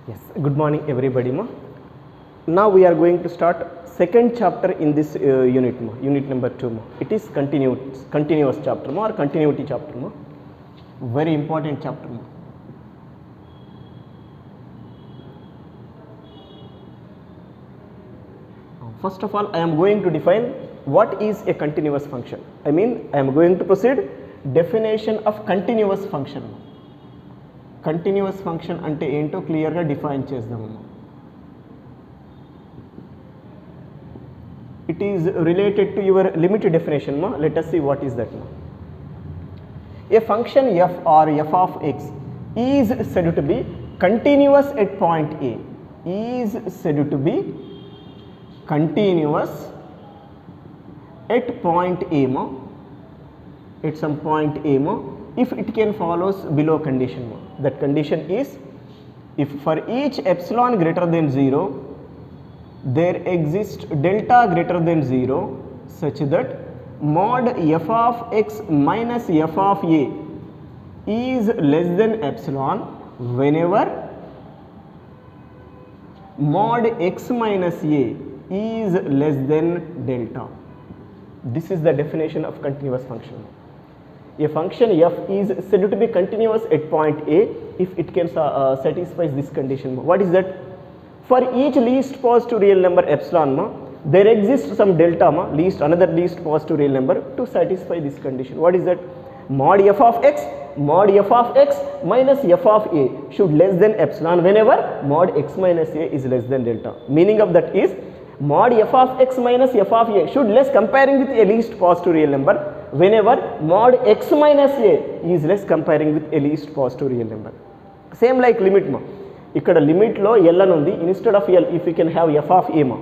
Yes, good morning everybody ma. Now we are going to start second chapter in this unit ma, unit number 2 ma. It is continuous chapter ma or continuity chapter ma. Very important chapter ma. First of all, I am going to define what is a continuous function. I am going to proceed definition of continuous function. Continuous function ante ento clear ga define chesdamu. It is related to your limit definition ma. Let us see what is that ma. A function f or f of x is said to be continuous at point A. Is said to be continuous at point A ma. At some point A ma, if it can follows below condition ma. That condition is if for each epsilon greater than 0 there exists delta greater than 0 such that mod f of x minus f of a is less than epsilon whenever mod x minus a is less than delta. This is the definition of continuous function. A function f is said to be continuous at point A if it can satisfy this condition. What is that? For each least positive real number epsilon ma, there exists some delta ma, another least positive real number to satisfy this condition. What is that? Mod f of x minus f of a should less than epsilon whenever mod x minus a is less than delta. Meaning of that is mod f of x minus f of a should less comparing with a least positive real number whenever mod x minus a is less comparing with a least positive real number. Same like limit ma. ఇక్కడ limit లో l అని ఉంది. Instead of l if you can have f of a మా,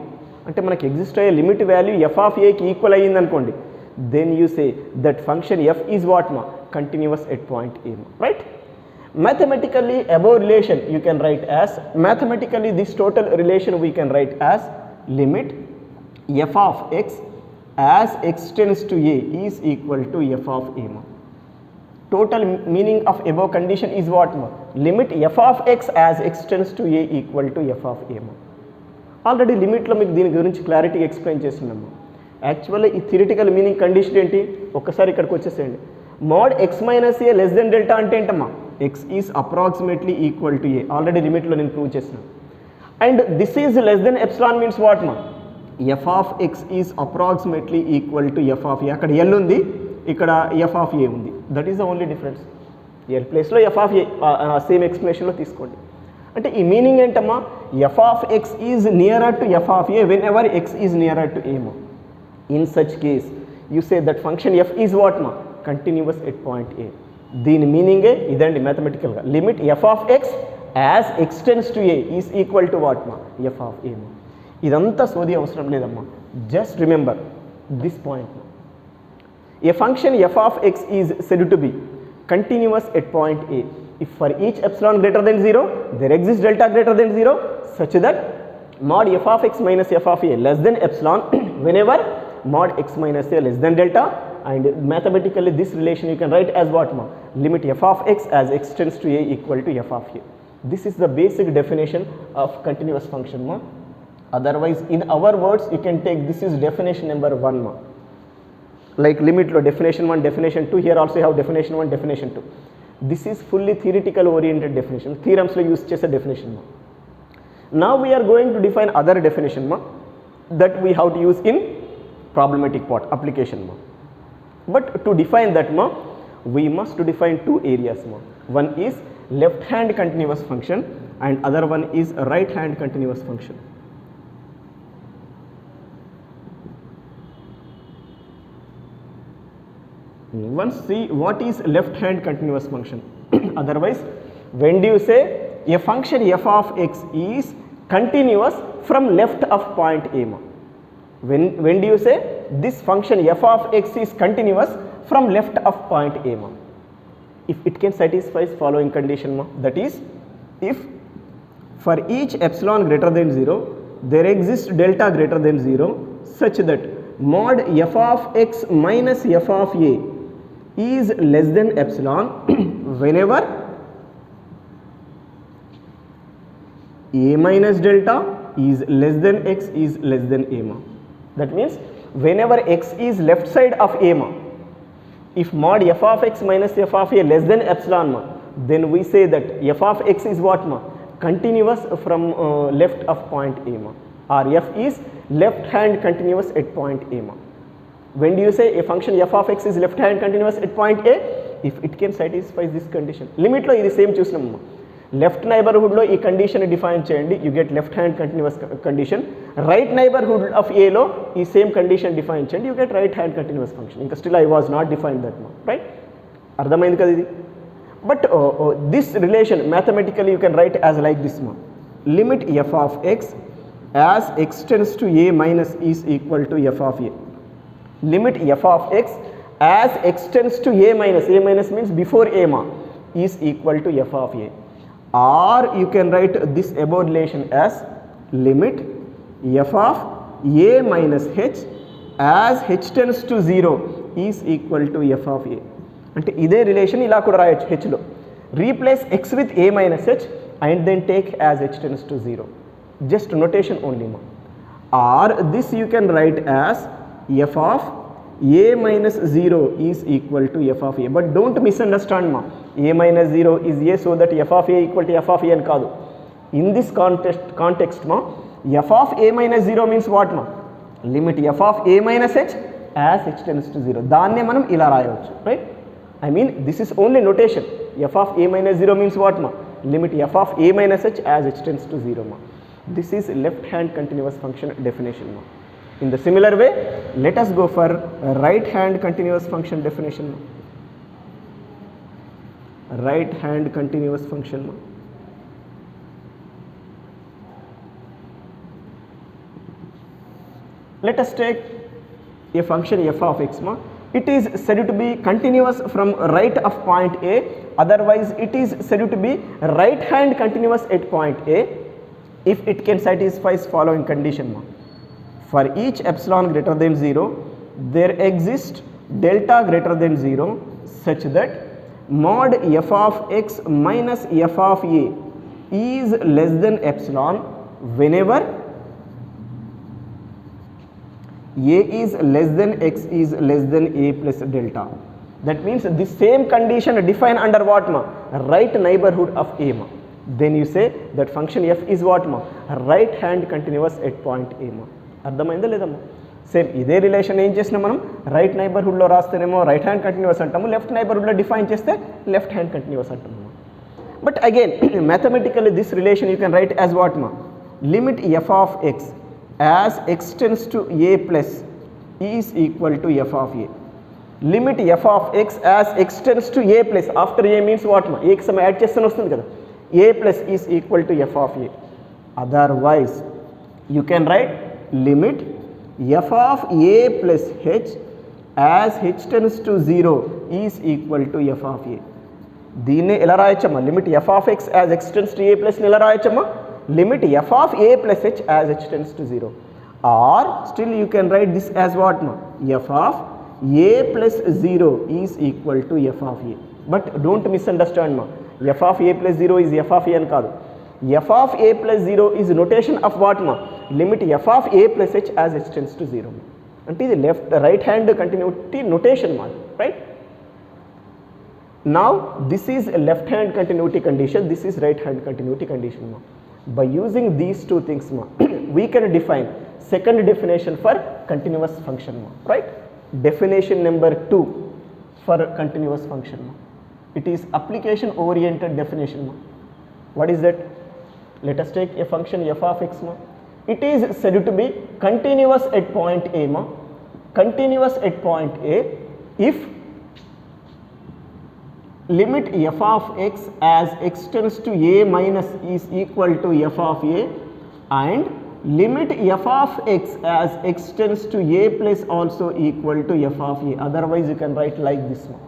అంటే మనకి exist అయ్యే limit value f of a కి equal అయ్యింది అనుకోండి, then you say that function f is what మా, కంటిన్యూస్ ఎట్ పాయింట్ a మా, right. Mathematically above relation you can write as, mathematically this total relation we can write as limit f of x as x tends to a is equal to f of a ma. Total meaning of above condition is what ma? Limit f of x as x tends to a equal to f of a ma. Already limit లో మీకు దీని గురించి clarity explain చేస్తున్నాము. Actually ఈ theoretical meaning condition ఏంటి ఒక్కసారి ఇక్కడికి వచ్చేసేయండి. Mod x minus a less than delta అంటే ఏంటమ్మా, x is approximately equal to a. Already లిమిట్లో నేను ప్రూవ్ చేసినాను. And this is less than epsilon means what మా, f of x is approximately equal to f of a. అక్కడ l ఉంది, ఇక్కడ f of a ఉంది. That is the only difference. l ప్లేస్లో f of a same ఎక్స్ప్లెనేషన్లో తీసుకోండి. అంటే ఈ meaning ఏంటమ్మా, f of x is nearer to f of a whenever x is nearer to a ma. In such case you say that function f is what ma, continuous at point a. దీని మీనింగే ఇదండి మ్యాథమెటికల్గా. Limit f of x as x tends to a is equal to what ma, f of a ma. ఇదంతా సోది అవసరం లేదమ్మా, just remember this point. A function f of x is said to be continuous at point A if for each epsilon greater than 0 there exists delta greater than 0 such that mod f of x minus f of a less than epsilon whenever mod x minus a less than delta. And mathematically this relation you can write as what ma, limit f of x as x tends to a equal to f of a. This is the basic definition of continuous function ma. Otherwise in our words you can take this is definition number 1 ma. Like limit lo definition 1, definition 2, here also you have definition 1, definition 2. This is fully theoretical oriented definition, theorems lo use chese definition ma. Now we are going to define other definition ma, that we have to use in problematic part application ma. But to define that ma, we must to define two areas ma. One is left hand continuous function and other one is right hand continuous function. Once see what is left hand continuous function. Otherwise when do you say a function f of x is continuous from left of point a ma? When do you say this function f of x is continuous from left of point a ma? If it can satisfy following condition ma, that is if for each epsilon greater than 0 there exists delta greater than 0 such that mod f of x minus f of a is less than epsilon whenever a minus delta is less than x is less than a ma. That means whenever x is left side of a ma, if mod f of x minus f of a less than epsilon ma, then we say that f of x is what ma? Continuous from left of point a ma, or f is left hand continuous at point a ma. When do you say a function f of x is left hand continuous at point a? If it can satisfy this condition. Limit లో ఇది same చూసినాము. Left నైబర్హుడ్లో ఈ condition define చేయండి, you get left hand continuous condition. Right neighbourhood of ఏలో ఈ same condition define చేయండి, you get right hand continuous function. ఇంకా still I was not define that మా, రైట్? అర్థమైంది కదా ఇది? But this relation mathematically you can write as like this మా. Limit F of X as X tends to a minus is equal to f of a. Limit f of x as x tends to a minus means before a ma, is equal to f of a. Or you can write this above relation as limit f of a minus h as h tends to 0 is equal to f of a. అంటే ఇదే relation ఇలా కూడా రాయొచ్చు h లో. Replace x with a minus h and then take as h tends to 0. Just notation only ma. Or this you can write as f of a minus 0 is equal to f of a. But don't misunderstand ma, a minus 0 is a, so that f of a equal to f of a అని కాదు. In this context ma, f of a minus 0 means what ma? Limit f of a minus h as h tends to 0. దాన్నే మనం ఇలా రాయవచ్చు, right? I mean this is only notation. f of a minus 0 means what ma? Limit f of a minus h as h tends to 0 ma. This is left hand continuous function definition ma. In the similar way, let us go for right hand continuous function definition. Right hand continuous function. Let us take a function f of x ma. It is said to be continuous from right of point A, otherwise it is said to be right hand continuous at point A if it can satisfy following condition ma. For each epsilon greater than 0, there exists delta greater than 0 such that mod f of x minus f of a is less than epsilon whenever a is less than x is less than a plus delta. That means the same condition defined under what ma? Right neighborhood of a ma. Then you say that function f is what ma? Right hand continuous at point a ma. అర్థమైందా లేదమ్మా? Same ఇదే relation ఏం చేసినా మనం right నైబర్హుడ్లో రాస్తేనేమో right hand continuous అంటాము, left నైబర్హుడ్లో డిఫైన్ చేస్తే లెఫ్ట్ హ్యాండ్ కంటిన్యూస్ అంటాము. But again mathematically this relation you can write as what మా? Limit F of X as X tends to a plus is equal to f of a. Limit F of X as X tends to a plus, after a means what మా? ఏకి some add చేస్తూనే వస్తుంది కదా, a plus is equal to f of A. Otherwise you can right limit f of a plus h as h tends to 0 is equal to f of a. దీన్ని ఎలా రాయొచ్చమ్మా? Limit f of x as x tends to a plus ని ఎలా రాయొచ్చమ్మా? Limit f of a plus h as h tends to 0. Or still you can write this as what ma? f of a plus 0 is equal to f of a. But don't misunderstand ma, f of a plus 0 is f of a అని కాదు. f of a plus 0 is notation of what ma? Limit f of a plus h as h tends to 0. అంటే ఇది right hand continuity notation ma, right? Now this is a left hand continuity condition, this is right hand continuity condition ma. By using these two things ma, we can define second definition for continuous function ma, right? Definition number 2 for continuous function ma. It is application oriented definition ma. What is that? Let us take a function f of x ma. It is said to be continuous at point a ma. Continuous at point a if limit f of x as x tends to a minus is equal to f of a and limit f of x as x tends to a plus also equal to f of a. Otherwise you can write like this ma.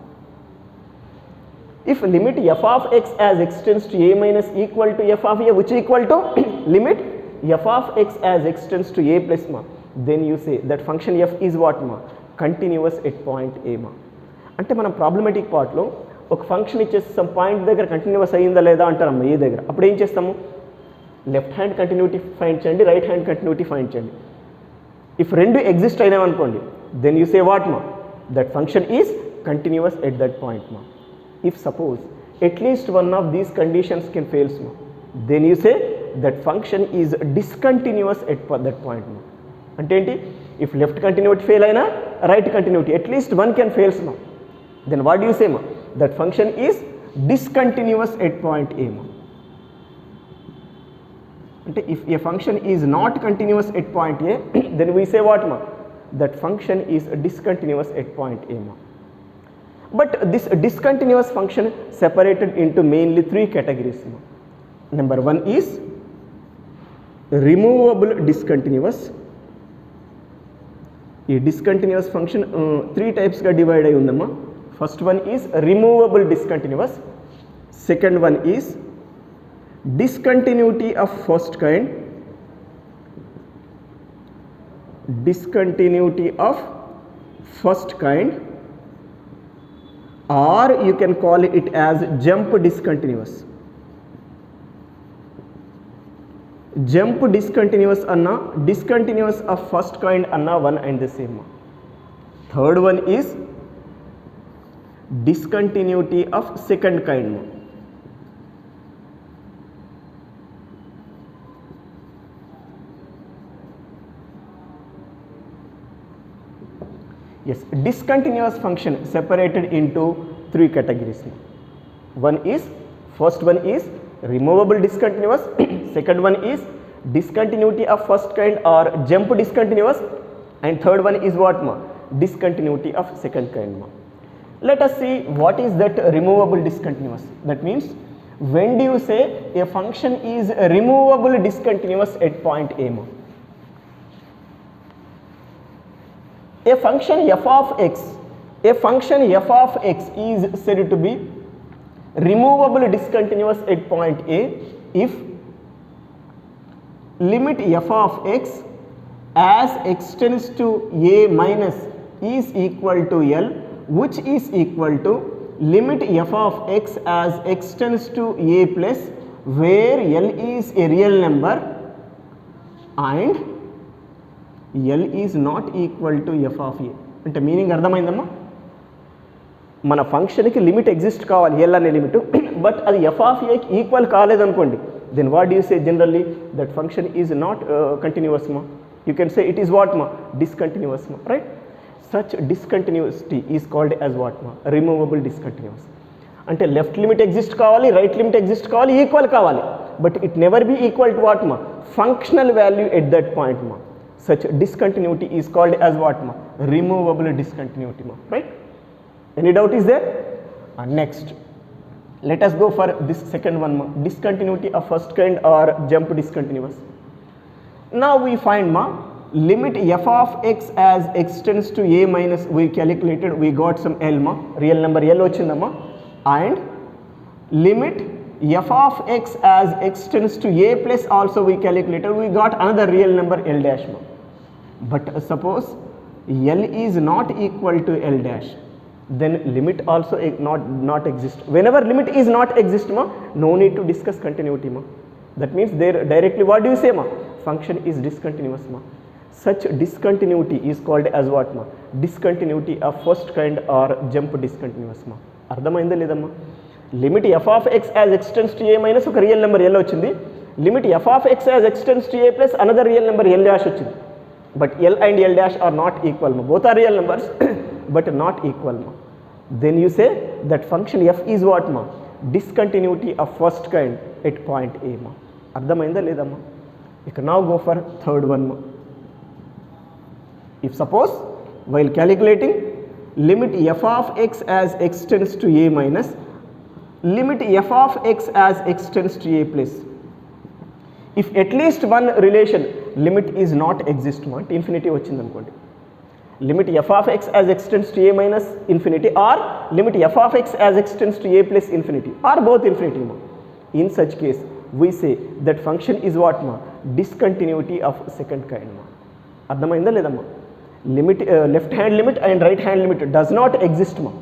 If limit f of x as x tends to a minus equal to f of a, which equal to limit f of x as x tends to a plus ma, then you say that function f is what ma? Continuous at point a ma. అంటే మనం problematic పార్ట్లో ఒక function ఇచ్చేసి some point దగ్గర continuous అయ్యిందా లేదా అంటారమ్మా ఏ దగ్గర, అప్పుడు ఏం చేస్తాము? లెఫ్ట్ హ్యాండ్ కంటిన్యూటీ ఫైండ్ చేయండి, రైట్ హ్యాండ్ కంటిన్యూటీ ఫైండ్ చేయండి. ఇఫ్ రెండు ఎగ్జిస్ట్ అయినామనుకోండి, దెన్ యూ సే వాట్ మా, that function is continuous at that point మా. If suppose at least one of these conditions can fails మా, then you say that function is discontinuous at that point మా. అంటే ఏంటి, if left continuity fail అయినా right continuity at least one can fails మా, then what you సే మా, that function is discontinuous at point a మా. అంటే if a function is not continuous at point a, then we say what మా, that function is discontinuous at point a మా. But this discontinuous function separated into mainly three categories. Number one is removable discontinuous. A discontinuous function three types ga divide ayi undamma. First one is removable discontinuous. Second one is discontinuity of first kind. Discontinuity of first kind, or you can call it as jump discontinuous. Jump discontinuous anna, discontinuous of first kind anna one and the same. Third one is discontinuity of second kind. Yes, discontinuous function separated into three categories. One is, first one is removable discontinuous, second one is discontinuity of first kind or jump discontinuous, and third one is what ma, discontinuity of second kind ma. Let us see what is that removable discontinuous. That means when do you say a function is removable discontinuous at point A ma? A function f of x is said to be removable discontinuous at point A if limit f of x as x tends to a minus is equal to L, which is equal to limit f of x as x tends to a plus, where L is a real number and L is not equal to f of a. అంటే meaning అర్థమైందమ్మా, మన ఫంక్షన్కి limit exist కావాలి, L అనే limit, but అది f of ఏకి equal కాలేదనుకోండి, then what you say generally, that function is not continuous మా. You can say it is what మా, డిస్కంటిన్యూస్ మా, right. Such discontinuity is called as what మా, removable discontinuous. అంటే left limit exist కావాలి, right limit exist కావాలి, equal కావాలి, but it never be equal to what మా, functional value at that point మా. Such discontinuity is called as what ma, removable discontinuity ma, right. Any doubt is there? Next let us go for this second one ma, discontinuity of first kind or jump discontinuous. Now we find ma, limit f of x as x tends to a minus, we calculated, we got some L ma, real number L ochindamma, and limit f of x as x tends to a plus also we calculated, we got another real number L dash ma. But suppose L is not equal to L dash, then limit also not exist. Whenever limit is not exist ma, no need to discuss continuity ma. That means there directly what do you say ma, function is discontinuous ma. Such discontinuity is called as what ma, discontinuity of first kind or jump discontinuous ma. అర్థమైందా లేదమ్మా? Limit f of x as x tends to a minus ఒక real number L వచ్చింది, limit f of x as x tends to a plus another real number L dash వచ్చింది. But L and L dash are not equal ma, both are real numbers but not equal ma. Then you say that function f is what ma, discontinuity of first kind at point A ma. అర్థమైందా లేదమ్మా? ఇక now go for third one ma. If suppose while calculating limit f of x as x tends to a minus, limit f of x as x tends to a plus, if at least one relation limit is not exist ma, infinity వచ్చింది అనుకోండి, limit f of x as x tends to a minus infinity or limit f of x as x tends to a plus infinity or both infinity ma. In such case we say that function is what ma, discontinuity of second kind ma. అర్థమైందా లేదమ్మా? Limit left hand limit and right hand limit does not exist మా,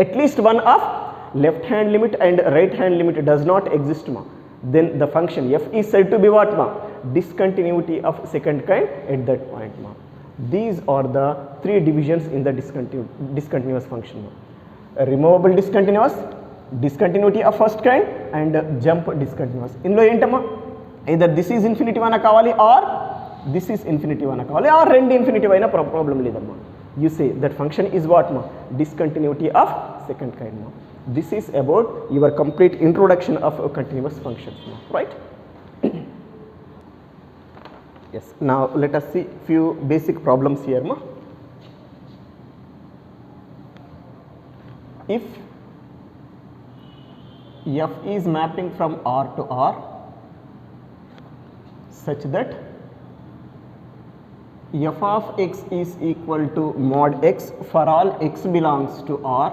at least one of left hand limit and right hand limit does not exist ma, then the function f is said to be what ma? Discontinuity of second kind at that point ma. These are the three divisions in the discontinuous function ma. Removable discontinuous, discontinuity of first kind and jump discontinuous. ఇందులో ఏంటమ్మా either this is infinitive అన కావాలి or this is infinitive అన కావాలి or రెండు infinitive అయినా problem లేదమ్మా. You say that function is what ma? Discontinuity of second kind ma. This is about your complete introduction of continuous functions ma. Right? Yes, now let us see few basic problems here ma. If f is mapping from R to R such that f of x is equal to mod x for all x belongs to R,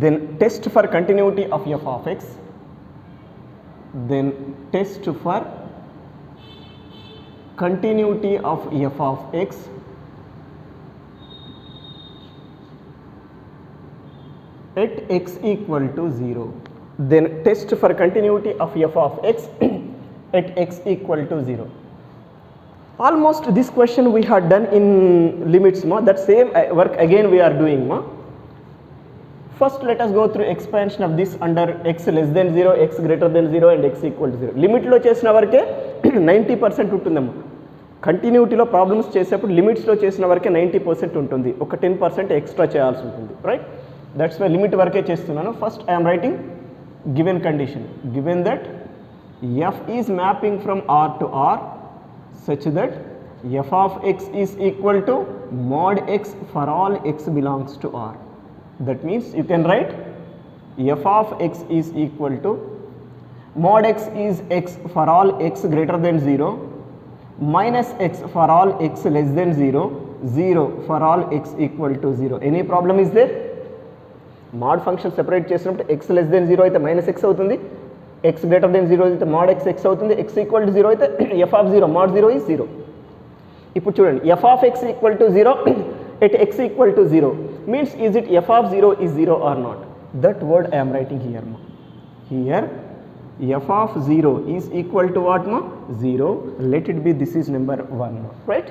then test for continuity of f of x, then test for continuity of f of x at x equal to 0, then test for continuity of f of x at x equal to 0. Almost this question we had done in limits ma, that same work again we are doing ma. First let us go through expansion of this under x less than 0, x greater than 0 and x equal to 0. Limit లో చేసిన వరకే 90% ఉంటుందమ్మా. కంటిన్యూటీలో problems చేసేప్పుడు లిమిట్స్లో చేసిన వరకే 90% ఉంటుంది, ఒక 10% ఎక్స్ట్రా చేయాల్సి ఉంటుంది. రైట్, దట్స్ వై లిమిట్ వరకే చేస్తున్నాను. First I'm writing given condition, given that f is mapping from R to R such that f of x is equal to mod x for all x belongs to R. That means you can write f of x is equal to mod x is x for all x greater than 0 minus x for all x less than 0, 0 for all x equal to 0. Any problem is there? Mod function separate చేసినప్పుడు x less than 0 అయితే minus x అవుతుంది, x greater than 0 అయితే mod x x అవుతుంది, x equal to 0 అయితే f of 0 mod 0 is 0. ఇప్పుడు చూడండి f of x equal to 0 at x equal to 0 means is it f of 0 is 0 or not? That word I am writing here ma. Here f of 0 is equal to what ma? 0. Let it be this is number 1 ma. Right?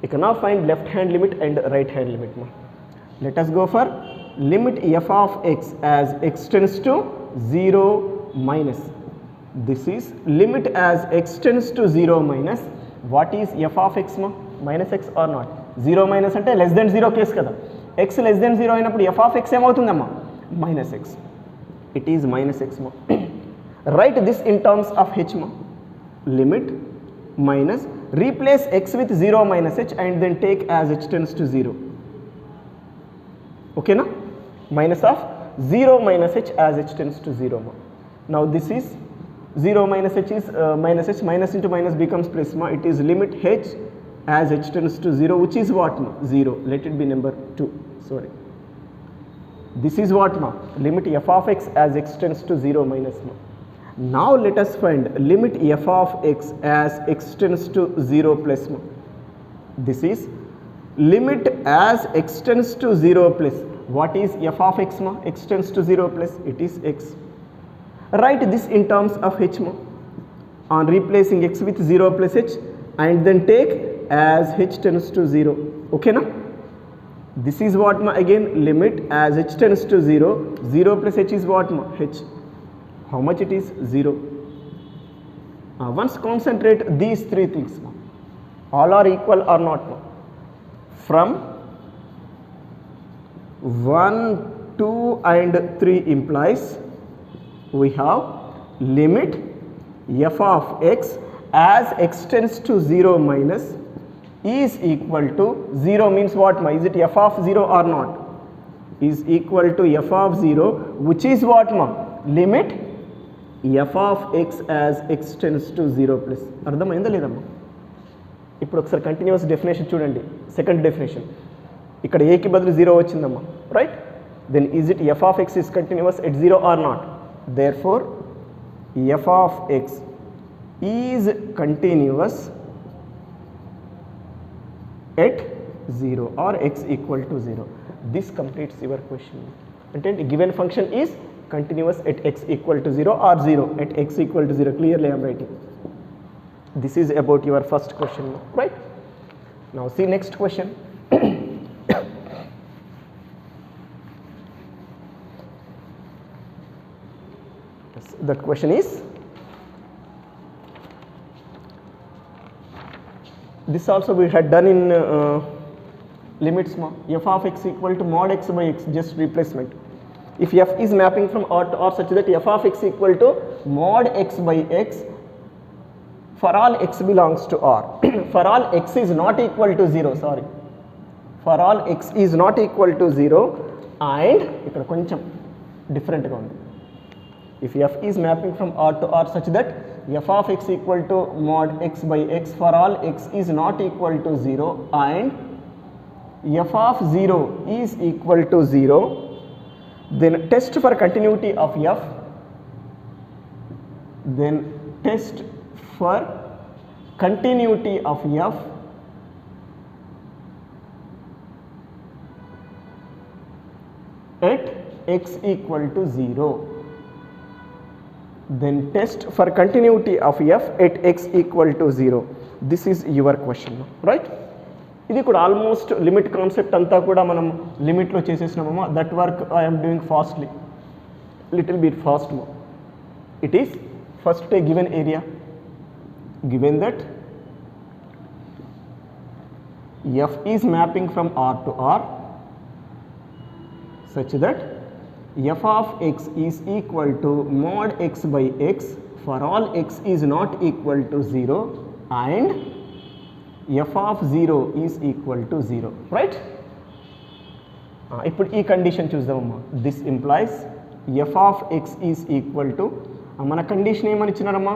You can now find left hand limit and right hand limit ma. Let us go for limit f of x as x tends to 0 minus. This is limit as x tends to 0 minus. What is f of x ma? Minus x or not? 0 minus అంటే less than 0 case కదా. x less than 0 అయినప్పుడు f of x ఏమవుతుందమ్మా? Minus x. It is minus x ma. Write this in terms of h ma. Limit minus, replace x with 0 minus h and then take as h tends to 0. Okay na? Minus of 0 minus h as h tends to 0 ma. Now this is 0 minus h is minus h, minus into minus becomes plus ma. It is limit h as h tends to 0, which is what ma? 0. Let it be number 2. Sorry. This is what ma? Limit f of x as x tends to 0 minus ma. Now let us find limit f of x as x tends to 0 plus ma. This is limit as x tends to 0 plus. What is f of x ma? X tends to 0 plus. It is x. Write this in terms of h ma. On replacing x with 0 plus h and then take as h tends to 0. Okay na? This is what ma? Again limit as h tends to 0, 0 plus h is what ma? H. How much it is? 0. Once concentrate these three things ma. All are equal or not ma? From 1, 2 and 3 implies we have limit f of x as x tends to 0 minus is equal to 0 means what ma? Is it f of 0 or not? Is equal to f of 0, which is what ma? Limit f of x as x tends to 0 plus. అర్థమైందా లేదమ్మా? ఇప్పుడు ఒకసారి continuous definition చూడండి. Second definition ఇక్కడ a కి బదులు 0 వచ్చిందమ్మా. Right, then is it f of x is continuous at 0 or not? Therefore f of x is continuous at 0 or x equal to 0. This completes your question. And given function is continuous at x equal to 0 or 0 at x equal to 0. Clearly I am writing. This is about your first question, right? Now see next question. Yes, that question is, this also we had done in limits, f of x equal to mod x by x, just replacement. If f is mapping from R to R such that f of x equal to mod x by x for all x belongs to R. For all x is not equal to 0, sorry. For all x is not equal to 0 and ikkada koncham different ga undi. If f is mapping from R to R such that f of x equal to mod x by x for all x is not equal to 0 and f of 0 is equal to 0, then test for continuity of f, then test for continuity of f at x equal to 0. Then test for continuity of f at x equal to 0. This is your question, right? ఇది కూడా almost limit concept అంతా కూడా మనం లిమిట్లో చేసేసినామమ్మా. That work I'm doing fastly, little bit fast. It is first take given area, given that f is mapping from R to R such that f of x is equal to mod x by x for all x is not equal to 0 and f of 0 is equal to 0, right? ఇప్పుడు ఈ condition చూద్దామమ్మా. This implies f of x is equal to, మన condition ఏమని ఇచ్చినారమ్మా,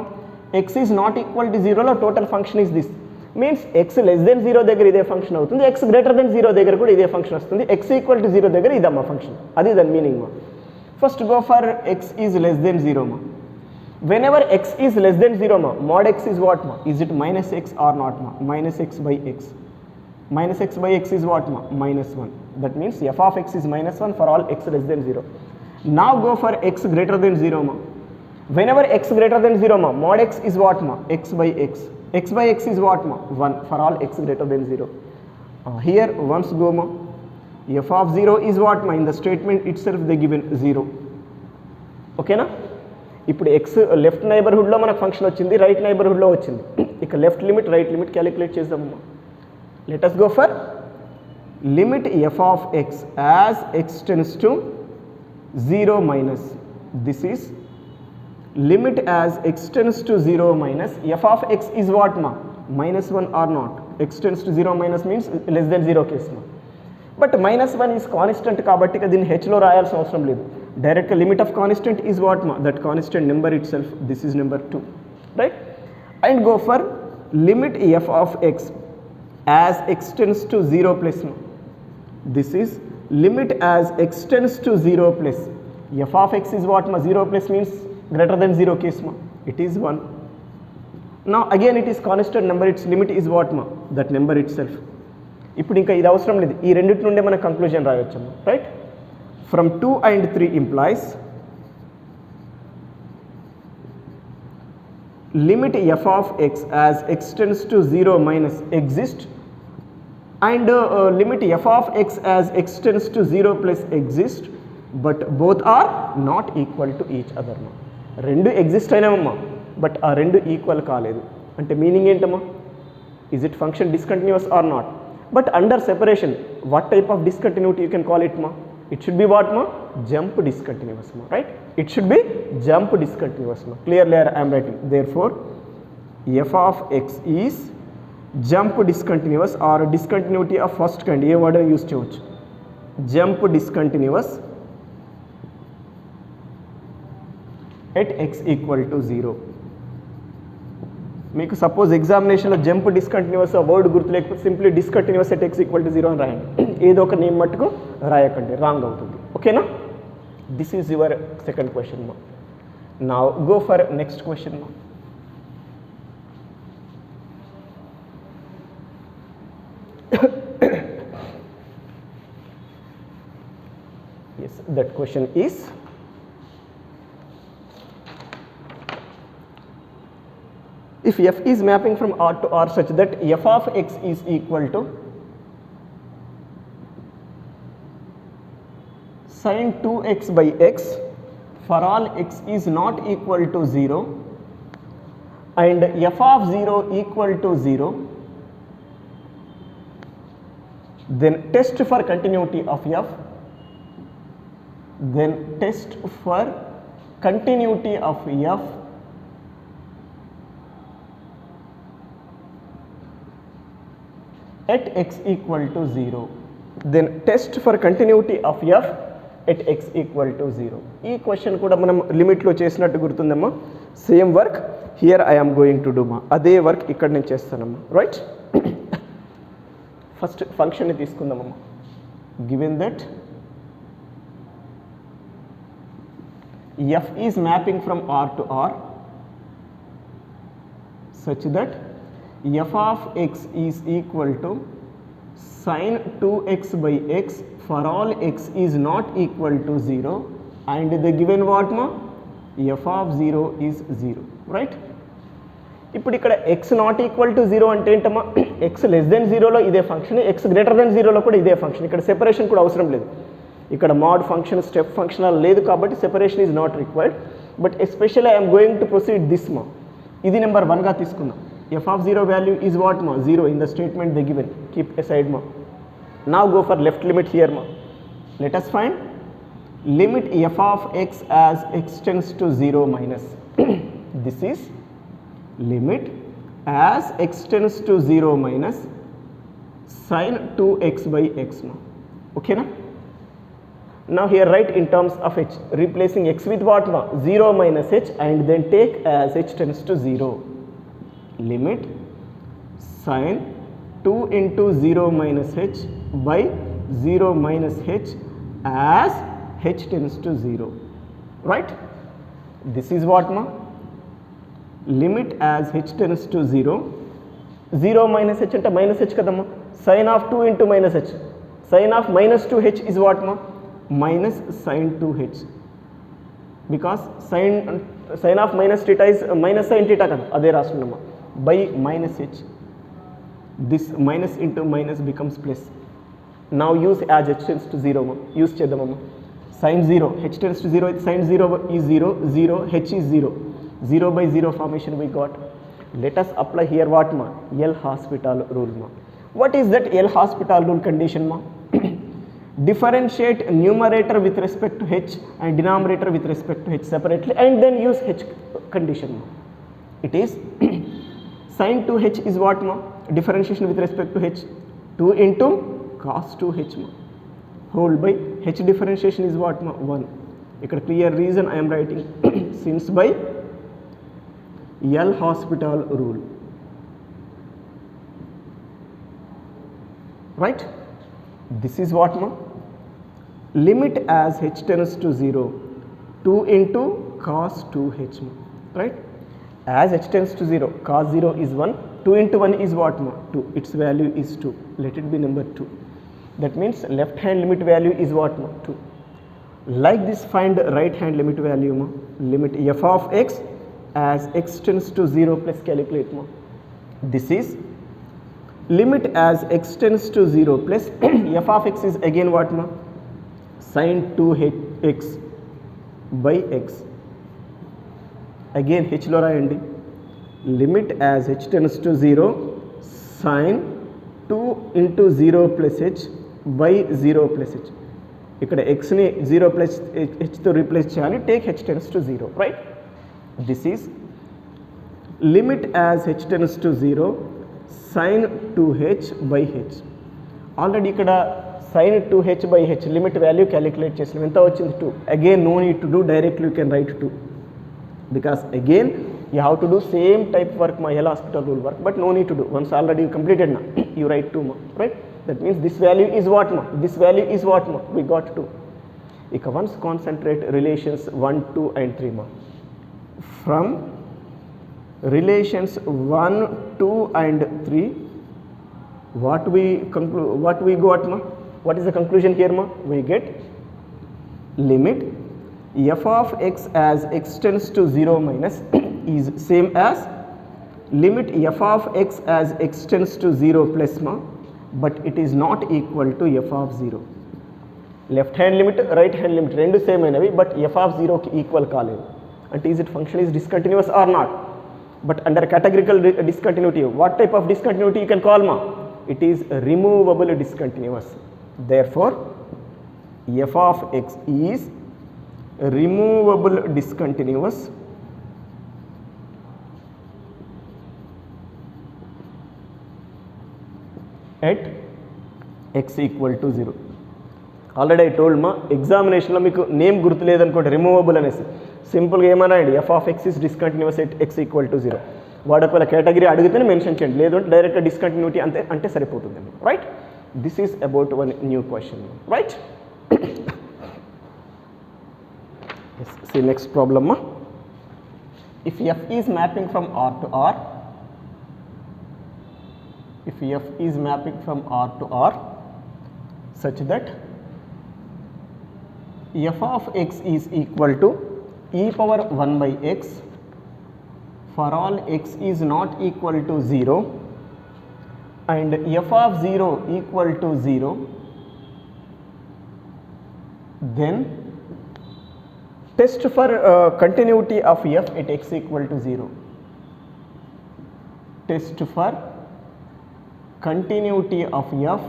x is not equal to 0లో total function is this, means x less than 0 దగ్గర ఇదే function అవుతుంది, x గ్రేటర్ దెన్ 0 దగ్గర కూడా ఇదే ఫంక్షన్ వస్తుంది, x ఈక్వల్ టు 0 దగ్గర ఇదమ్మా ఫంక్షన్. అది దాని మీనింగ్ మా. First go for x is less than 0 మా. whenever x is less than 0 ma, mod x is what ma, is it minus x or not ma, minus x by x, minus x by x is what ma, minus 1. That means f of x is minus 1 for all x less than 0. Now go for x greater than 0 ma. Whenever x greater than 0 ma, mod x is what ma, x by x, x by x is what ma, 1 for all x greater than 0. Here once go ma, f of 0 is what ma, in the statement itself they given 0. Okay na? ఇప్పుడు x left నైబర్హుడ్లో మనకు function వచ్చింది, right నైబర్హుడ్లో వచ్చింది. ఇక left limit right limit calculate చేద్దామమ్మా. Let us go for limit f of x as x tends to 0 minus, this is limit as x tends to 0 minus f of x is what ma, minus 1 or not, x tends to 0 minus means less than 0 case మా. But minus 1 is constant కాబట్టి దీన్ని హెచ్లో రాయాల్సిన అవసరం లేదు. Direct limit of constant is what ma, that constant number itself, this is number 2, right? And go for limit f of x as x tends to 0 plus ma. This is limit as x tends to 0 plus, f of x is what ma, 0 plus means greater than 0 case ma, it is 1. Now again it is constant number, its limit is what ma, that number itself. ఇప్పుడు ఇంకా ఇది అవసరం లేదు, ఈ రెండిటి నుండే మనం conclusion రాయొచ్చమ్మా, right? From 2 and 3 implies limit f of x as x tends to 0 minus exist and limit f of x as x tends to 0 plus exist, but both are not equal to each other ma. రెండు exist అయినామమ్మా, but ఆ రెండు equal కాలేదు. అంటే meaning ఏంటమ్మా, is it function discontinuous or not? But under separation what type of discontinuity you can call it ma? It should be what ma, jump discontinuous ma, right? It should be jump discontinuous ma. Clearly I am writing, therefore f of x is jump discontinuous or discontinuity of first kind. A word use చేయవచ్చు, jump discontinuous at x equal to 0. మీకు suppose ఎగ్జామినేషన్లో jump discontinuous ఆ word గుర్తు లేకపోతే simply discontinuous at x equal to 0 అని రాయండి. ఏదో ఒక నేమ్ మట్టుకు రాయకండి, రాంగ్ అవుతుంది. ఓకేనా? This is your second question మా. Now go for next question మా. Yes, that question is if f is mapping from R to R such that f of x is equal to sin 2x by x for all x is not equal to 0 and f of 0 equal to 0, then test for continuity of f, then test for continuity of f at x equal to 0, then test for continuity of f at x equal to 0. ఈ question కూడా మనం లిమిట్లో చేసినట్టు గుర్తుందమ్మా. Same work here I am going to do మా, అదే work ఇక్కడ నేను చేస్తానమ్మా. రైట్, ఫస్ట్ ఫంక్షన్ని తీసుకుందామమ్మా. Given that f is mapping from R to R such that f of x is equal to sin 2x by x for all x is not equal to 0 and the given what ma, f of 0 is 0, right. ఇప్పుడు ఇక్కడ x not equal to 0 అంటే ఏంటమ్మా, x less then 0లో ఇదే function, x greater than 0లో కూడా ఇదే function. ఇక్కడ separation కూడా అవసరం లేదు. ఇక్కడ మోడ్ ఫంక్షన్ స్టెప్ ఫంక్షన్ లేదు కాబట్టి separation is not required. But especially I'm going to proceed this మా, ఇది నెంబర్ 1గా తీసుకుందాం. f of 0 value is what ma, 0 in the statement they given, keep aside ma. Now go for left limit here ma. Let us find limit f of x as x tends to 0 minus this is limit as x tends to 0 minus sin 2x by x ma. Okay na. Now here write in terms of h, replacing x with what ma, 0 minus h and then take as h tends to 0. Limit sin 2 into 0 minus h by 0 minus h as h tends to 0, right. This is what ma, limit as h tends to 0, 0 minus h ante minus h kadamma, sin of 2 into minus h, sin of minus 2h is what ma, minus sin 2h, because sin of minus theta is minus sin theta kada, ade rasundamma, by minus h, this minus into minus becomes plus. Now use as h tends to 0 ma, use chedamma, sin 0 h tends to 0, sin 0 is 0, 0 h is 0, 0 by 0 formation we got. Let us apply here what ma, L'Hospital rule ma. What is that L'Hospital rule condition ma? Differentiate numerator with respect to h and denominator with respect to h separately and then use h condition ma. It is sin 2h is what ma, differentiation with respect to h, 2 into cos 2h ma, whole by h differentiation is what ma, 1. ఇక్కడ clear reason I am writing since by L'Hospital rule, right. This is what ma, limit as h tends to 0, 2 into cos 2h ma, right. As h tends to 0, cos 0 is 1, 2 into 1 is what ma, 2, its value is 2, let it be number 2. That means left hand limit value is what ma, 2. Like this find right hand limit value ma, limit f of x as x tends to 0 plus calculate ma. This is limit as x tends to 0 plus f of x is again what ma, sin 2x by x, again h lo rayandi, limit as h tends to 0 sin 2 into 0 plus h by 0 plus h. ఇక్కడ x ని 0 plus h తో replace చేయాలి, take h tends to 0, right. This is limit as h tends to 0 sin 2h by h. Already ఇక్కడ sin 2h by h limit value calculate చేసినాం, ఎంత వచ్చింది 2. Again no need to do, directly you can write 2 because again you have to do same type work my L'Hospital rule work, but no need to do, once already you completed now you write 2 more, right. That means this value is what ma, this value is what ma, we got 2. Ika once concentrate relations 1, 2 and 3 ma. From relations 1, 2 and 3 what we got ma, what is the conclusion here ma, we get limit f of x as x tends to 0 minus is same as limit f of x as x tends to 0 plus ma, but it is not equal to f of 0. Left hand limit right hand limit రెండు same అయినవి but F of జీరోకి equal కాలేదు అంటే is it function is discontinuous or not but under categorical discontinuity what type of discontinuity you can call ma it is removable discontinuous therefore f of x is removable discontinuous at x equal to 0. Already I told మా ఎగ్జామినేషన్లో మీకు name గుర్తులేదనుకోండి removable అనేసి సింపుల్గా ఏమన్నాయండి f of x is discontinuous at x equal to 0. వాడు ఒకవేళ category అడిగితేనే మెన్షన్ చేయండి లేదంటే డైరెక్ట్గా డిస్కంటిన్యూటీ అంటే సరిపోతుందండి right. This is about one new question right. See next problem ma. If f is mapping from R to R, if f is mapping from R to R such that f of x is equal to e power 1 by x for all x is not equal to 0 and f of 0 equal to 0, then test for continuity of f at x equal to 0. Test for continuity of f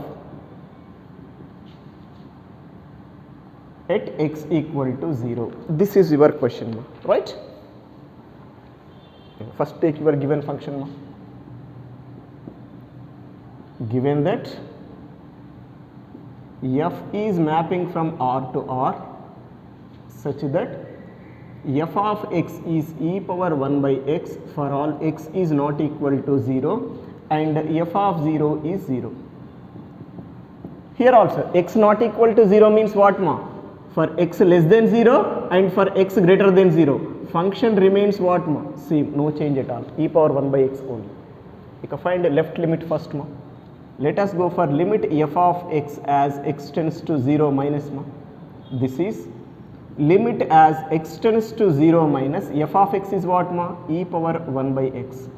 at x equal to 0. This is your question ma, right. First take your given function ma. Given that f is mapping from R to R such that f of x is e power 1 by x for all x is not equal to 0 and f of 0 is 0. Here also x not equal to 0 means what ma? For x less than 0 and for x greater than 0 function remains what ma? Same, no change at all, e power 1 by x only. You can find a left limit first ma. Let us go for limit f of x as x tends to 0 minus ma. This is limit as x tends to 0 minus f of x is what ma? E power 1 by x.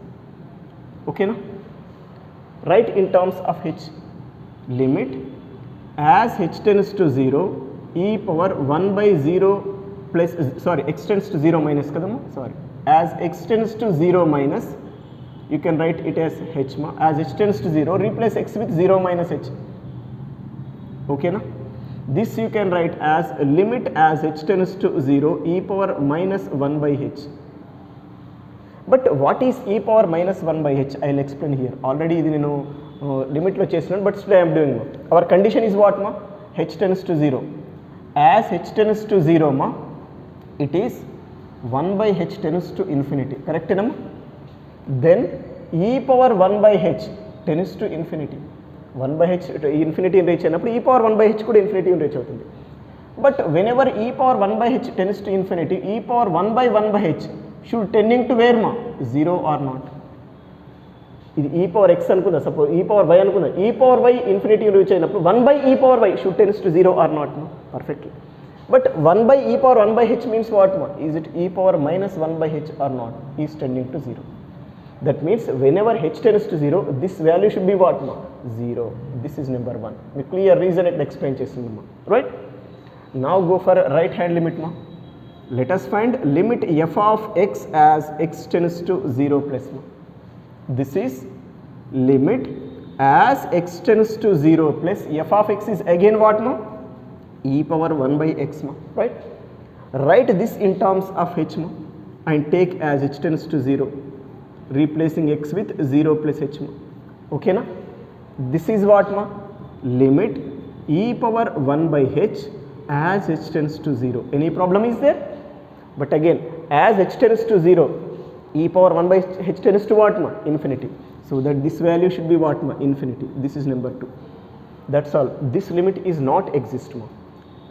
Okay na? Write in terms of h. Limit as h tends to 0 e power 1 by 0 plus sorry x tends to 0 minus kadama sorry as x tends to 0 minus you can write it as h ma. As h tends to 0 replace x with 0 minus h. Okay na? This you can write as limit as h tends to 0 e power minus 1 by h. But what is e power minus 1 by h? I will explain here. Already ఇది నేను limit లో చేస్తున్నాను but still I am doing ma. Our condition is what ma? H tends to 0. As h tends to 0 ma, it is 1 by h tends to infinity. Correct na ma? Then e power 1 by h tends to infinity. 1 by h infinity reach అయినప్పుడు e power 1 by h కూడా infinity reach అవుతుంది. But whenever e power 1 by h tends to infinity, e power 1 by 1 by h should tending to where ma? 0 or not. ఇది e power x అనుకుందా suppose e power y అనుకుందా e power y infinity reach అయినప్పుడు 1 by e power y should tends to 0 or not ma? Perfectly. But 1 by e power 1 by h means what ma? Is it e power minus 1 by h or not? Is tending to 0. That means whenever h tends to 0 this value should be what ma? 0. This is number 1. The clear reason it explain చేస్తుంది ma, right. Now go for right hand limit ma. Let us find limit f of x as x tends to 0 plus ma. This is limit as x tends to 0 plus f of x is again what ma? E power 1 by x ma, right. Write this in terms of h ma and take as h tends to 0 replacing x with 0 plus h ma. Okay na? This is what ma? Limit e power 1 by h as h tends to 0. Any problem is there? But again as h tends to 0 e power 1 by h tends to what ma? Infinity. So that this value should be what ma? Infinity. This is number 2. That's all. This limit is not exist ma.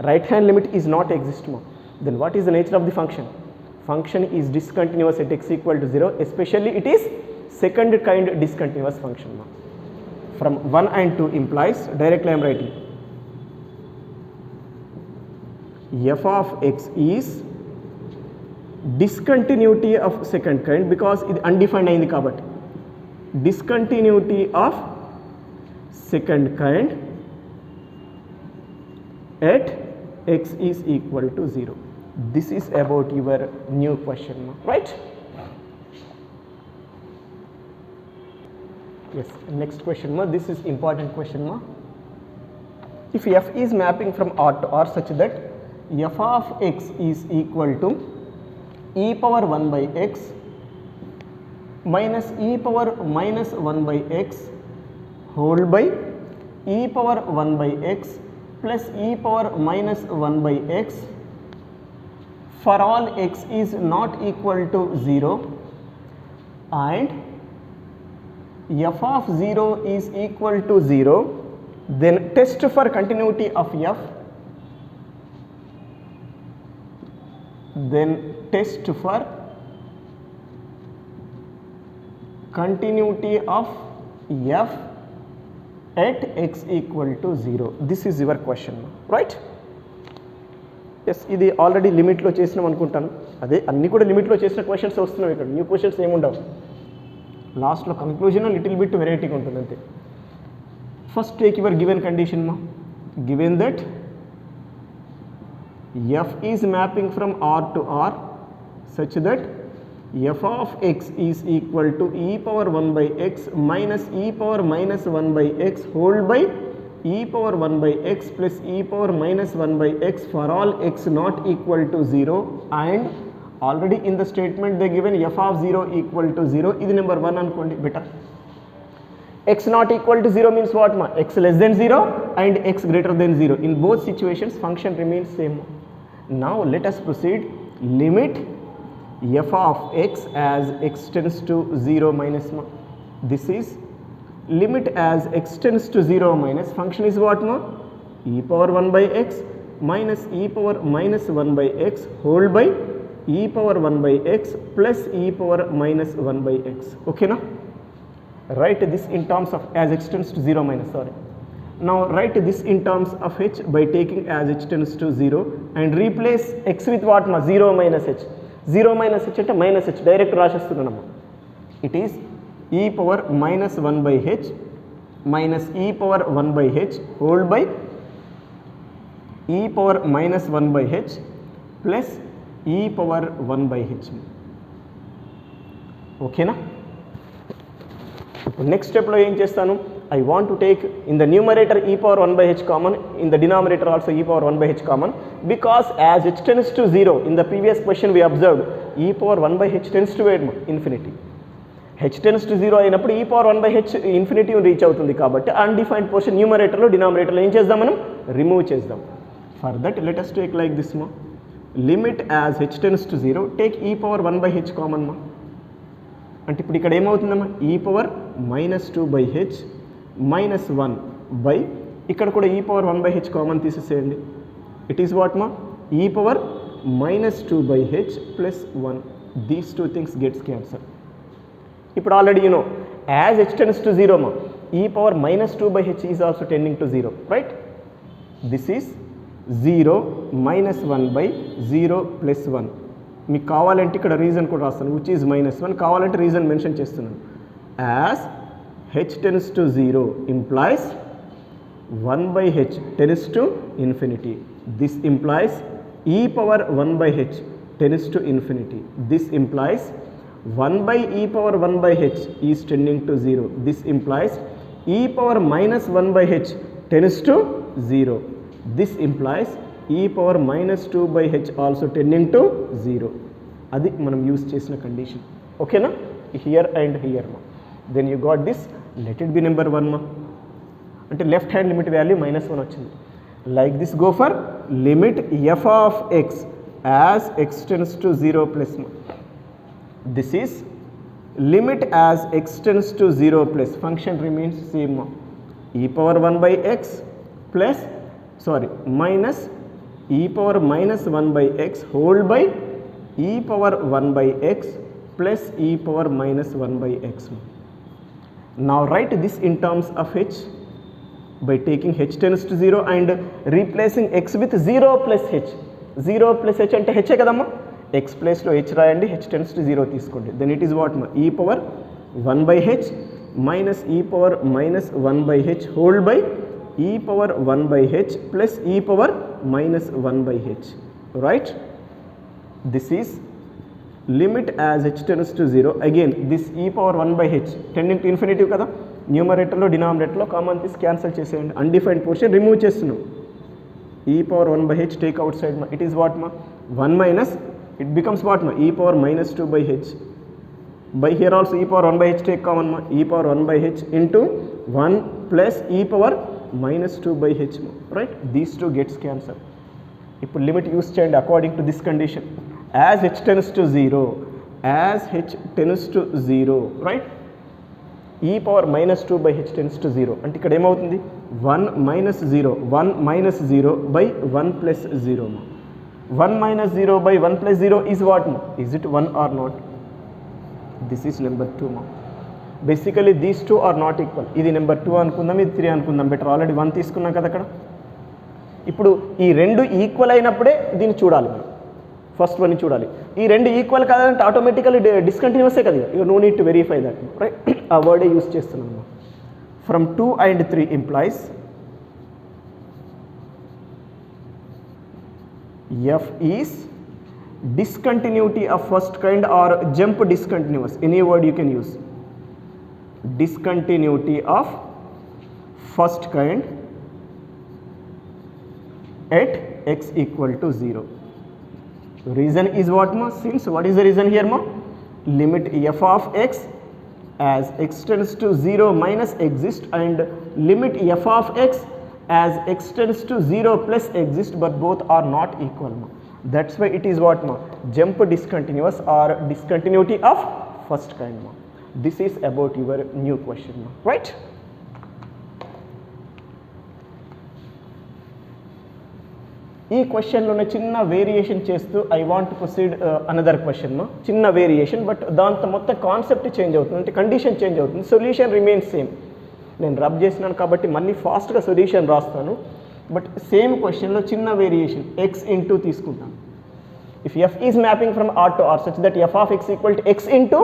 Right hand limit is not exist ma. Then what is the nature of the function? Function is discontinuous at x equal to 0, especially it is second kind discontinuous function ma. From 1 and 2 implies directly I am writing f of x is discontinuity of second kind because ఇది undefined అయింది కాబట్టి discontinuity of second kind at x is equal to 0. This is about your new question, right? Yes, next question, this is important question. If f is mapping from R to R such that f of x is equal to e power 1 by x minus e power minus 1 by x whole by e power 1 by x plus e power minus 1 by x for all x is not equal to 0 and f of 0 is equal to 0, then test for continuity of f, then test for continuity of f at x equal to 0. This is your question, right? Yes, ఇది already లిమిట్లో చేసినాం అనుకుంటాను. అదే అన్ని కూడా లిమిట్లో చేసిన questions వస్తున్నాయి. ఇక్కడ new questions ఏముండవు. లాస్ట్లో కంక్లూజన్ లిటిల్ బిట్ వెరైటీగా ఉంటుంది అంతే. First take your given condition given that f is mapping from R to R such that f of x is equal to e power 1 by x minus e power minus 1 by x whole by e power 1 by x plus e power minus 1 by x for all x not equal to 0 and already in the statement they given f of 0 equal to 0. ఇది number 1 అనుకోండి better. x not equal to 0 means what ma? X less than 0 and x greater than 0. In both situations function remains same. Now let us proceed. Limit f of x as x tends to 0 minus ma. This is limit as x tends to 0 minus function is what ma? E power 1 by x minus e power minus 1 by x whole by e power 1 by x plus e power minus 1 by x. Okay na? Write this in terms of as x tends to 0 minus, sorry. Now write this in terms of h by taking as h tends to 0 and replace x with what ma? 0 minus h. 0 minus h అంటే minus h direct రాసేస్తున్నాము. It is e power minus 1 by h minus e power 1 by h whole by e power minus 1 by h plus e power 1 by h. ఓకేనా? Next స్టెప్లో ఏం చేస్తాను? I want to take in the numerator e power 1 by h common, in the denominator also e power 1 by h common, because as h tends to 0 in the previous question we observed e power 1 by h tends to infinity. h tends to 0 అయినప్పుడు e power 1 by h infinity reach అవుతుంది కాబట్టి undefined portion న్యూమరేటర్లో డినామినేటర్లో ఏం చేద్దాం మనం? Remove చేద్దాం. For that let us take like this ma. Limit as h tends to 0 take e power 1 by h common మా. అంటే ఇప్పుడు ఇక్కడ ఏమవుతుందమ్మా? e power minus 2 by h minus 1 by ఇక్కడ కూడా e power 1 by h common తీసేసేయండి. It is what మా? e power minus 2 by h plus 1. These two things gets cancel. ఇప్పుడు already you know as h tends to 0 మా e power minus 2 by h is also tending to 0, right? This is 0 minus 1 by 0 plus 1. మీకు కావాలంటే ఇక్కడ reason కూడా రాస్తాను which is minus 1. కావాలంటే reason mention చేస్తున్నాను. As h tends to 0 implies 1 by h tends to infinity. This implies e power 1 by h tends to infinity. This implies 1 by e power 1 by h is tending to 0. This implies e power minus 1 by h tends to 0. This implies e power minus 2 by h also tending to 0. అది మనం use చేసిన condition. ఓకేనా? Here and here మా. Then you got this. Let it be number 1 మా. అంటే left hand limit value -1 వచ్చింది. Like this go for limit F of X as X tends to 0 plus. This is limit as X tends to 0 plus function remains same. e power 1 by X plus minus e power minus 1 by x whole by e power 1 by x plus e power minus 1 by x. Now write this in terms of h by taking h tends to 0 and replacing x with 0 plus h. 0 plus h అంటే h కదమ్మా. x ప్లేస్లో h రాయండి, h tends to 0 తీసుకోండి. Then it is what ma? e power 1 by h minus e power minus 1 by h whole by e power 1 by h plus e power minus 1 by h, right? This is limit as h tends to 0. Again this e power 1 by h tending to infinity kada, న్యూమరేటర్లో డినామినేటర్లో common తీసి cancel చేసేయండి, undefined portion remove చేస్తున్నాం. e power 1 by h take outside ma, it is what ma, 1 minus, it becomes what ma, e power minus 2 by h. By here also e power 1 by h take common ma, e power 1 by h into 1 plus e power minus 2 by h ma, right? These two gets cancelled. ఇప్పుడు limit use చేయండి according to this condition. As h tends to 0, as h tends to 0, right? e power minus 2 by h tends to 0 అంటే ఇక్కడ ఏమవుతుంది, 1 minus 0, 1 minus 0 by 1 plus 0 ma. 1 minus 0 by 1 plus 0 is what ma? Is it 1 or not? This is number 2 ma. Basically these two are not equal. ఇది number 2 అనుకుందాం, ఇది 3 అనుకుందాం, better already 1 తీసుకున్నాం కదా అక్కడ. ఇప్పుడు ఈ రెండు ఈక్వల్ అయినప్పుడే దీన్ని చూడాలి మనం, ఫస్ట్ వన్ చూడాలి. ఈ రెండు ఈక్వల్ కాదంటే ఆటోమేటికల్లీ డిస్కంటిన్యూసే కదా, you know need to verify that, right? ఆ వర్డే యూస్ చేస్తున్నాను. From 2 and 3 implies f is discontinuity of first kind or jump discontinuous, any word you can use. Discontinuity of first kind at x equal to 0. Reason is what ma? Since what is the reason here ma? Limit f of x as x tends to 0 minus exist and limit f of x as x tends to 0 plus exist, but both are not equal ma. That's why it is what ma? Jump discontinuous or discontinuity of first kind ma. This is about your new question ma, right? ఈ క్వశ్చన్లోనే చిన్న variation చేస్తూ I want to proceed another question మా, చిన్న variation, but దాంతో మొత్తం concept change అవుతుంది, అంటే condition change అవుతుంది, సొల్యూషన్ రిమైన్స్ సేమ్. నేను రబ్ చేసినాను కాబట్టి మళ్ళీ ఫాస్ట్గా సొల్యూషన్ రాస్తాను, బట్ సేమ్ క్వశ్చన్లో చిన్న వేరియేషన్, ఎక్స్ ఇంటూ తీసుకుంటాను. If F is mapping from R to R such that F of X equal to X into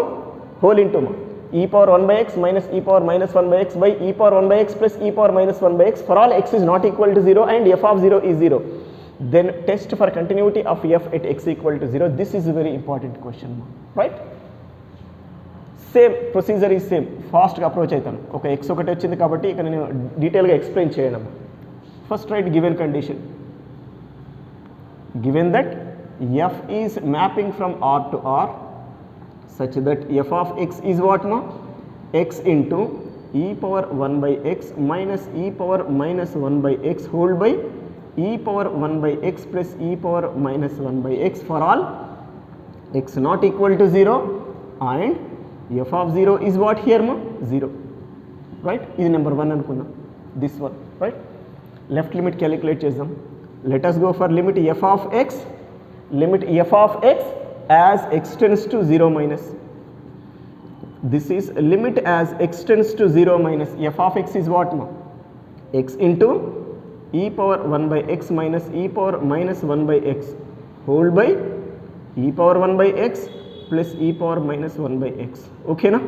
whole into మా, e power 1 by x minus e power minus 1 by x by e power 1 by x plus e power minus 1 by x for all x is not equal to 0 and f of 0 is 0. Then test for continuity of f at x equal to 0. This is a very important question, right? Same procedure is same. Fast ga approach aitanu. Okay, x okate vachindi kabatti ikka nenu detail ga explain cheyanu. First write given condition. Given that f is mapping from R to R such that f of x is what ma? X into e power 1 by x minus e power minus 1 by x whole by e power 1 by x plus e power minus 1 by x for all x not equal to 0 and f of 0 is what here ma? 0, right? This is number 1 anukundam, this one, right? Left limit calculate cheddam. Let us go for limit f of x, limit f of x as x tends to 0 minus, this is limit as x tends to 0 minus f of x is what ma? X into e power 1 by x minus e power minus 1 by x whole by e power 1 by x plus e power minus 1 by x. Okay na?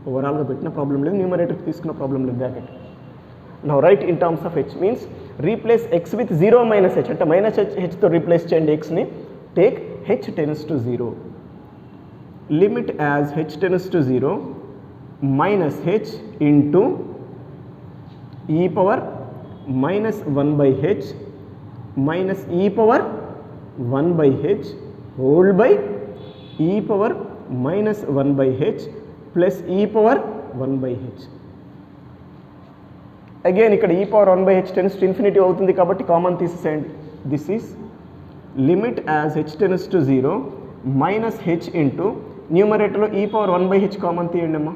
Overall ga petna problem లేదు, numerator తీసుకున్న problem లేదు, bracket. Now write in terms of h means replace x with 0 minus h, అంటే minus h తో replace చేయండి x ని. Take h tends to 0, limit as h tends to 0 minus h into e power minus 1 by h minus e power 1 by h whole by e power minus 1 by h plus e power 1 by h. Again ఇక్కడ e power 1 by h tends to infinity అవుతుంది కాబట్టి common తీసేసేయండి. This is limit as h tends to 0 minus h into న్యూమరేటర్లో e power 1 by h common తీయండి అమ్మా,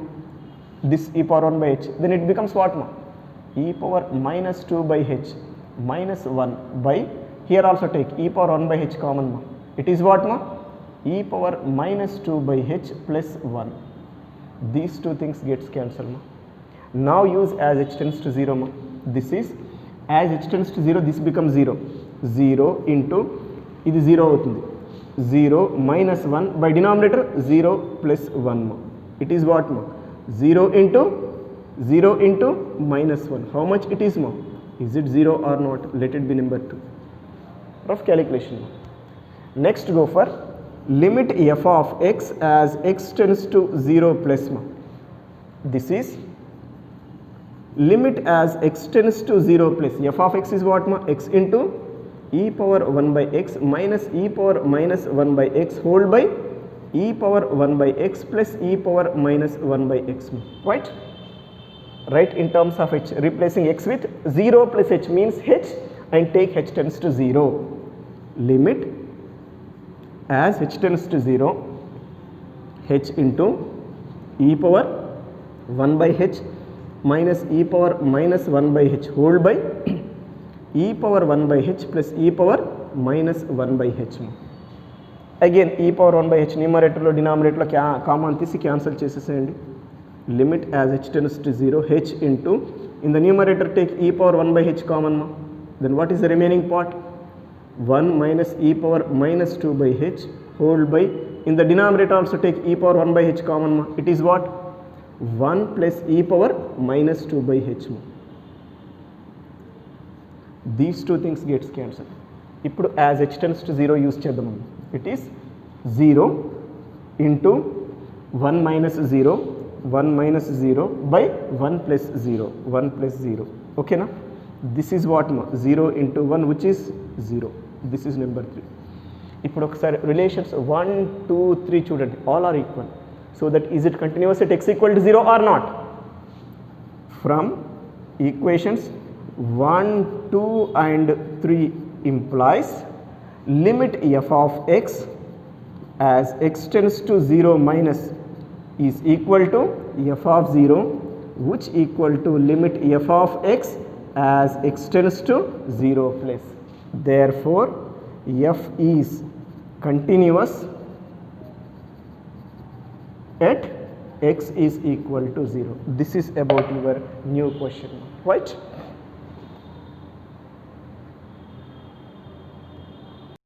this e power 1 by h, then it becomes what ma? E power minus 2 by h minus 1 by, here also take e power 1 by h common ma, it is what ma? E power minus 2 by h plus 1. These two things gets cancelled ma. Now use as h tends to 0 ma, this is as h tends to 0, this becomes 0, 0 into ఇది 0 అవుతుంది, 0 minus 1 by denominator 0 plus 1 ma, it is what ma? 0 into minus 1. How much it is more? Is it 0 or not? Let it be number 2. Rough calculation. Next go for limit f of x as x tends to 0 plus more. This is limit as x tends to 0 plus f of x is what more? X into e power 1 by x minus e power minus 1 by x whole by e power 1 by x plus e power minus 1 by x, right? Right, in terms of h, replacing x with 0 plus h means h, and take h tends to 0. Limit as h tends to 0, h into e power 1 by h minus e power minus 1 by h whole by e power 1 by h plus e power minus 1 by h. Again e power 1 by h numerator lo denominator lo common తీసి cancel చేసేసేయండి. Limit as h tends to 0, h into, in the numerator take e power 1 by h common, then what is the remaining part? 1 minus e power minus 2 by h whole by, in the denominator also take e power 1 by h common, it is what? 1 plus e power minus 2 by h. These two things gets cancelled. ఇప్పుడు as h tends to 0 use చేద్దాం. It is 0 into 1 minus 0, 1 minus 0 by 1 plus 0, 1 plus 0. Okay na? This is what? 0 into 1, which is 0. This is number 3. ఇప్పుడు ఒకసారి relations 1 2 3 చూడండి, all are equal. So that is it continuous at x equal to 0 or not? From equations 1 2 and 3 implies limit f of x as x tends to 0 minus is equal to f of 0, which equal to limit f of x as x tends to 0 plus. Therefore f is continuous at x is equal to 0. This is about your new question, right?